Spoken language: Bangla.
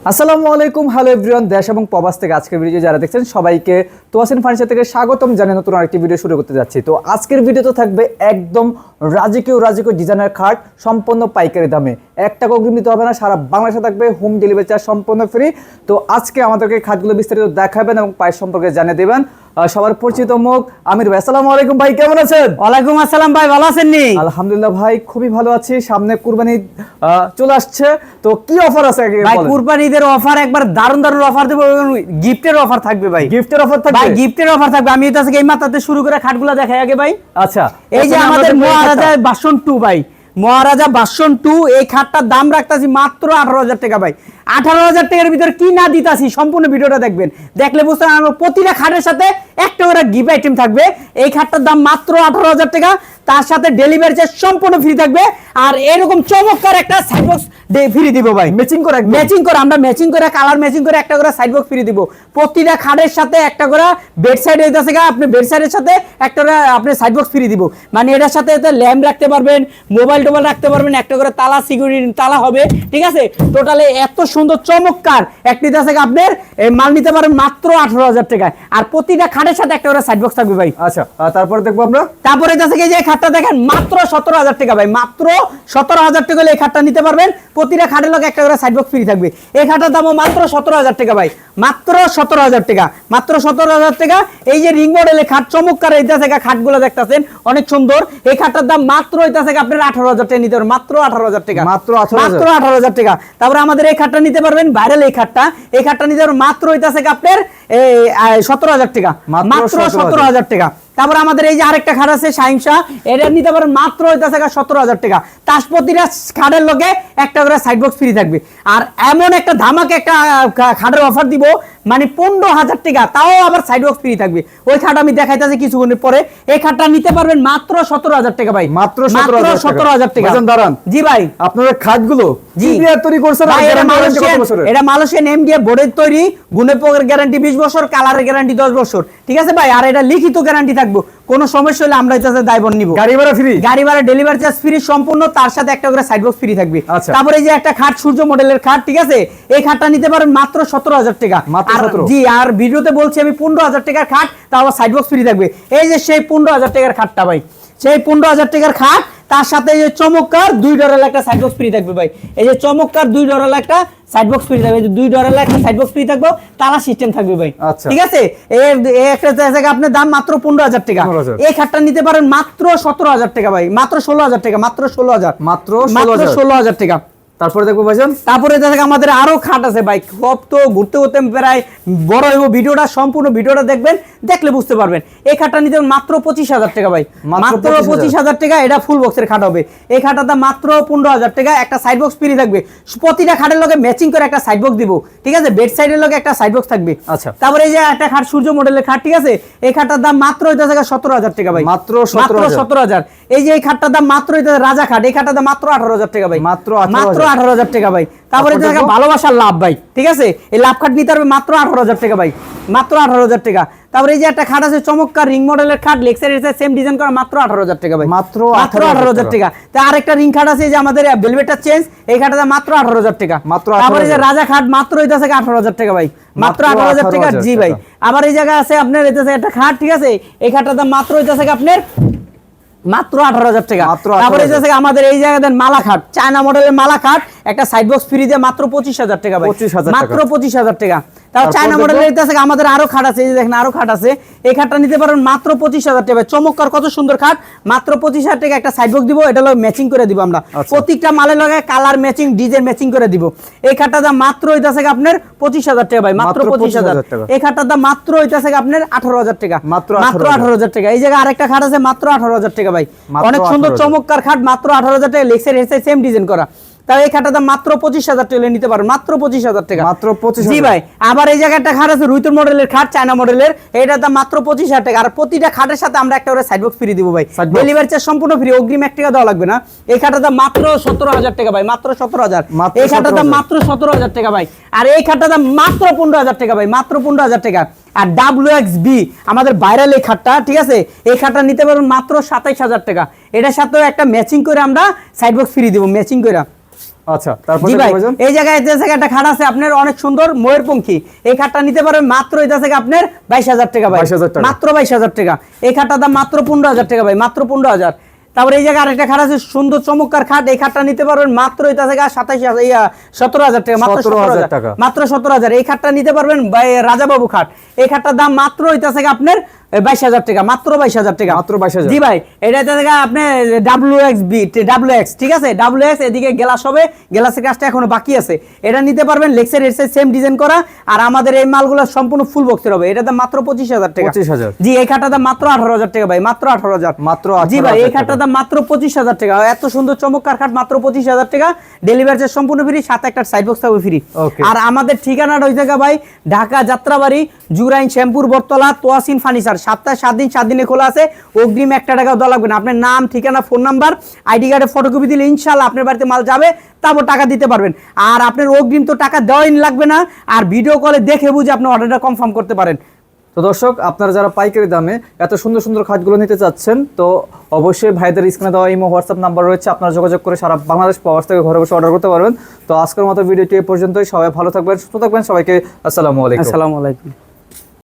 আসসালামু আলাইকুম, হ্যালো এভরিওয়ান। দেশ এবং প্রবাস থেকে আজকের ভিডিও যারা দেখছেন সবাইকে তোয়াসিন ফার্নিচার থেকে স্বাগতম জানিয়ে নতুন আরেকটি ভিডিও শুরু করতে যাচ্ছি। তো আজকের ভিডিওতে থাকবে একদম রাজকীয় ডিজাইনের খাট সম্পূর্ণ পাইকারি দামে। 1 টাকা অগ্রিম দিতে হবে না, সারা বাংলাদেশে থাকবে হোম ডেলিভারি চার্জ সম্পূর্ণ ফ্রি। তো আজকে আমাদেরকে খাটগুলো বিস্তারিত দেখাবেন এবং প্রাইস সম্পর্কে জানিয়ে দেবেন। সবার পরিচিত মুখ আমির ভাই। আসসালামু আলাইকুম ভাই, কেমন আছেন? ওয়ালাইকুম আসসালাম ভাই, ভালো আছেন নি? আলহামদুলিল্লাহ ভাই, খুবই ভালো আছি। সামনে কুরবানি চলে আসছে, তো কি অফার আছে ভাই? কুরবানি ঈদের অফার একবার দারুণ দারুণ অফার দেব, গিফটের অফার থাকবে ভাই। গিফটের অফার থাকবে ভাই, গিফটের অফার থাকবে। আমি এটা থেকে এই মাত্রাতে শুরু করে খাটগুলো দেখাই আগে ভাই। আচ্ছা, এই যে আমাদের মহারাজা বাসন 2 ভাই, মহারাজা বাসন 2, এই খাটটার দাম রাখতাছি মাত্র 18,000 টাকা ভাই। 18,000 টাকার ভিতর কি না দিতাছি সম্পূর্ণ ভিডিওটা দেখবেন, দেখলে বুঝতে পারবেন। প্রতিটা খাটের সাথে একটা করে গিফট আইটেম থাকবে। এই খাটটার দাম মাত্র 18,000 টাকা, তার সাথে ডেলিভারি চার্জ সম্পূর্ণ ফ্রি থাকবে। আর এরকম চমৎকার একটা সাইড বক্স ফ্রি দিব ভাই, ম্যাচিং করে আমরা ম্যাচিং করে কালার ম্যাচিং করে একটা করে সাইড বক্স ফ্রি দিব। প্রতিটা খাটের সাথে একটা করে বেড সাইড হইতাছে, আপনি বেড সাইডের সাথে একটা করে আপনি সাইড বক্স ফ্রি দিব। মানে এটার সাথে ল্যাম্প রাখতে পারবেন, মোবাইল টোবাইল রাখতে পারবেন, একটা করে তালা সিকিউরিটি তালা হবে, ঠিক আছে। টোটালে এত সুন্দর চমৎকার একটি আছে আপনার মাল নিতে পারেন মাত্র 18,000 টাকায়। আর প্রতিটা খাটের সাথে একটা করে সাইড বক্স থাকবে ভাই। আচ্ছা, তারপরে দেখবো আমরা। তারপরে যে খাটটা দেখেন মাত্র 17,000 টাকা ভাই, মাত্র 17,000 টাকা হলে এই খাটটা নিতে পারবেন। প্রতিটা খাটের লগে একটা করে সাইড বক্স ফ্রি থাকবে। এই খাটটার দামও মাত্র 17,000 টাকা ভাই, মাত্র 17,000 টাকা, মাত্র 17,000 টাকা। এই যে রিং মডেলের খাট চমৎকার এইটা থেকে খাটগুলো দেখতেছেন অনেক সুন্দর। এই খাটটার দাম মাত্র হইতা থেকে আপনার 18,000 টাকা নিতে পারবেন, মাত্র 18,000 টাকা, মাত্র 18,000 টাকা। তারপরে আমাদের এই খাটটা নিতে পারবেন ভাইরাল, এই খাটটা নিতে পারবেন মাত্র হইতা থেকে আপনার 17,000 টাকা, মাত্র 17,000 টাকা। তারপর আমাদের এই যে আরেকটা খাট আছে শাহিনশা, এটা নিতে পারেন মাত্র হইতাছে 17,000 টাকা। তার প্রতিটা খাটের লগে একটা করে সাইড বক্স ফ্রি থাকবে। আর এমন একটা ধামাকে একটা খাটের অফার দিব, মানে 15,000 টাকা, তাও আবার সাইড বক্স ফ্রি থাকবে। ওই খাট আমি দেখাইতেছি কিছুক্ষণের পরে। এই খাটটা নিতে পারবেন মাত্র 17,000 টাকা ভাই, মাত্র 17,000 টাকা। দাঁড়ান জি ভাই, আপনাদের খাটগুলো জি তৈরি করছেন? এটা মালয়েশিয়ান এমডিএফ বোর্ডের তৈরি, গুণের গ্যারান্টি 20 বছর, কালারের গ্যারান্টি 10 বছর, ঠিক আছে ভাই। আর এটা লিখিত গ্যারান্টি থাকবে, কোনো সমস্যা হলে আমরা এটাতে দায়বদ্ধ নিব। গাড়ি ভাড়া ফ্রি, গাড়ি ভাড়া ডেলিভারি চার্জ ফ্রি সম্পূর্ণ, তার সাথে একটা করে সাইড বক্স ফ্রি থাকবে। তারপরে এই যে একটা খাট সূর্য মডেলের খাট, ঠিক আছে, এই খাটটা নিতে পারেন মাত্র 17,000 টাকা। জি, আর ভিডিওতে বলছি আমি 15,000 টাকার খাট, তাও সাইড বক্স ফ্রি থাকবে। এই যে সেই 15,000 টাকার খাটটা ভাই, সেই 15,000 টাকার খাট, তার সাথে এই যে চমৎকার 2 ডলার একটা সাইড বক্স ফ্রি থাকবে ভাই। এই যে চমৎকার 2 ডলার একটা সাইড বক্স ফ্রি থাকবে, 2 ডলার একটা সাইড বক্স ফ্রি থাকবে, তালা সিস্টেম থাকবে ভাই, ঠিক আছে। এই একটা জায়গা আপনার দাম মাত্র 15,000 টাকা। এই খাটটা নিতে পারেন মাত্র 17,000 টাকা ভাই, মাত্র 16,000 টাকা, মাত্র 16,000, মাত্র 16,000 টাকা। তারপরে দেখবো ভাইজান, তারপরে দেখেন আমাদের আরো খাট আছে ভাই। সব তো ঘুরতে ঘুরতে প্রায় বড় হইব, ভিডিওটা সম্পূর্ণ ভিডিওটা দেখবেন, দেখলে বুঝতে পারবেন। এই খাটটা নিতে মাত্র 25,000 টাকা ভাই, মাত্র 25,000 টাকা। এটা ফুল বক্সের খাট হবে। এই খাটটার দাম মাত্র 15,000 টাকা, একটা সাইড বক্স ফ্রি থাকবে। প্রতিটা খাটের লগে ম্যাচিং করে একটা সাইড বক্স দিব, ঠিক আছে। বেড সাইডের লগে একটা সাইড বক্স থাকবে। আচ্ছা, তারপরে এই যে একটা খাট সূর্য মডেলের খাট, ঠিক আছে, এই খাটটার দাম মাত্র হইতাছে 17,000 টাকা ভাই, মাত্র 17,000। এই যে এই খাটটার দাম মাত্র হইতাছে রাজা খাট, এই খাটটার দাম মাত্র 18,000 টাকা ভাই, মাত্র 18,000 টাকা ভাই। তারপরে ভালোবাসার লাভ ভাই, ঠিক আছে, এই লাভ খাট নিতে পারবে মাত্র 18,000 টাকা ভাই, মাত্র 18,000 টাকা। তারপরে এই যে একটা খাট আছে চমৎকার রিং মডেলের খাট, লেক্সার সেম ডিজাইন করা, মাত্র 18,000 টাকা ভাই, মাত্র 18,000 টাকা। তা আরেকটা রিং খাট আছে যে আমাদের ভেলভেটটা চেঞ্জ, এই খাটটা মাত্র 18,000 টাকা, মাত্র। তারপরে যে রাজা খাট মাত্র হইতাছে 18,000 টাকা ভাই, মাত্র 18,000 টাকা। জি ভাই, আবার এই জায়গা আছে আপনার হইতাছে একটা খাট, ঠিক আছে, এই খাটটার দাম মাত্র হইতাছে আপনার মাত্র 18,000 টাকা। তারপরে আমাদের এই জায়গায় মালা খাট, চায়না মডেলের মালা খাট, একটা সাইড বক্স ফ্রি দিয়ে মাত্র 25,000 টাকা ভাই, মাত্র 25,000 টাকা। তাও চায়না মডেলের আমাদের আরো খাট আছে, এই যে দেখেন আরো খাট আছে। এই খাটটা নিতে পারেন মাত্র 25,000 টাকা। চমৎকার কত সুন্দর খাট, মাত্র 25,000 টাকা একটা সাইড বক্স দিব। এটা হলো ম্যাচিং করে দিব আমরা, প্রত্যেকটা মালের লগে কালার ম্যাচিং ডিজাইন ম্যাচিং করে দিব। এই খাটটার দাম মাত্র হইতাছে আপনার 25,000 টাকা ভাই, মাত্র 25,000। এই খাটটার দাম মাত্র হইতাছে আপনার 18,000 টাকা, মাত্র 18,000 টাকা। এই জায়গায় আরেকটা খাট আছে মাত্র 18,000 টাকা ভাই, অনেক সুন্দর চমৎকার খাট, মাত্র 18,000 টাকা। লেক্সার হেডসেট সেম ডিজাইন করা, তাই এই খাটটার দাম মাত্র 25,000 টাকা নিতে পারেন, মাত্র 25,000 টাকা, মাত্র 25,000। জি ভাই, আবার এই জায়গায় একটা খাট আছে রুইতর মডেলের খাট, চায়না মডেলের, এটার দাম মাত্র 25,000 টাকা। আর প্রতিটা খাটের সাথে আমরা একটা করে সাইড বক্স ফ্রি দিব ভাই, ডেলিভারি চার্জ সম্পূর্ণ ফ্রি, অগ্রিম 1 টাকা দেওয়া লাগবে না। এই খাটটার দাম মাত্র 17,000 টাকা ভাই, মাত্র 17,000। এই খাটটার দাম মাত্র 17,000 টাকা ভাই। আর এই খাটটার দাম মাত্র 15,000 টাকা ভাই, মাত্র 15,000 টাকা। আর WXB আমাদের ভাইরাল এই খাটটা, ঠিক আছে, এই খাটটা নিতে পারবেন মাত্র 27,000 টাকা। এটার সাথেও একটা ম্যাচিং করে আমরা সাইড বক্স ফ্রি দিব, ম্যাচিং করে। আচ্ছা, তারপর জি ভাই, এই জায়গায় একটা খাট আছে আপনার অনেক সুন্দর ময়ূরপঙ্খী, এই খাটটা নিতে পারবেন মাত্র এটা থেকে আপনার 22,000 টাকা ভাই, মাত্র 22,000 টাকা। এই খাটটার দাম মাত্র 15,000 টাকা ভাই, মাত্র 15,000। তারপরে এই জায়গায় আরেকটা খাট আছে সুন্দর চমৎকার খাট, এই খাটটা নিতে পারবেন মাত্র এটা থেকে 17,000 টাকা, মাত্র 17,000 টাকা, মাত্র 17,000। এই খাটটা নিতে পারবেন রাজাবাবু খাট, এই খাটটার দাম মাত্র এটা থেকে আপনার 22,000 টাকা, মাত্র 22,000 টাকা, মাত্র 22,000। জি ভাই, এটা থেকে আপনি WX, ঠিক আছে, WX এদিকে গ্লাস হবে, গ্লাসের কাজটা এখনো বাকি আছে, এটা নিতে পারবেন। লেক্সের এর সেম ডিজাইন করা, আর আমাদের এই মালগুলো সম্পূর্ণ ফুল বক্সের হবে, এটা দাম মাত্র 25,000 টাকা। 25,000। জি, এই খাটটার দাম মাত্র 18,000 টাকা ভাই, মাত্র 18,000, মাত্র। জি ভাই, এই খাটটার দাম মাত্র 25,000 টাকা। এত সুন্দর চমৎকার খাট মাত্র 25,000 টাকা, ডেলিভারি চার্জ সম্পূর্ণ ফ্রি, সাথে একটা সাইড বক্স থাকবে ফ্রি। আর আমাদের ঠিকানাটা ওই জায়গা ভাই, ঢাকা যাত্রাবাড়ি, জুরাইন শ্যামপুর বটতলা, তোয়াসিন ফার্নিচার। সপ্তাহে 7 দিনে খোলা আছে, অগ্রিম 1 টাকাও দেওয়া লাগবে না। আপনার নাম, ঠিকানা, ফোন নাম্বার, আইডি কার্ডের ফটোকপি দিলে ইনশাআল্লাহ আপনার বাড়িতে মাল যাবে, তারপর টাকা দিতে পারবেন। আর আপনার অগ্রিম তো টাকা দেওয়াই লাগবে না, আর ভিডিও কলে দেখে বুঝে আপনি অর্ডারটা কনফার্ম করতে পারেন। তো দর্শক, আপনারা যারা পাইকারি দামে এত সুন্দর সুন্দর খাটগুলো নিতে চাচ্ছেন, তো অবশ্যই ভাইদের স্ক্রিনে দেওয়া ইমো, হোয়াটসঅ্যাপ নাম্বার রয়েছে, আপনারা যোগাযোগ করে সারা বাংলাদেশ প্রবাস থেকে ঘরে বসে অর্ডার করতে পারবেন। তো আজকের মতো ভিডিওটি এ পর্যন্তই। সবাই ভালো থাকবেন, সুস্থ থাকবেন। সবাইকে আসসালামু আলাইকুম। আসসালামু আলাইকুম।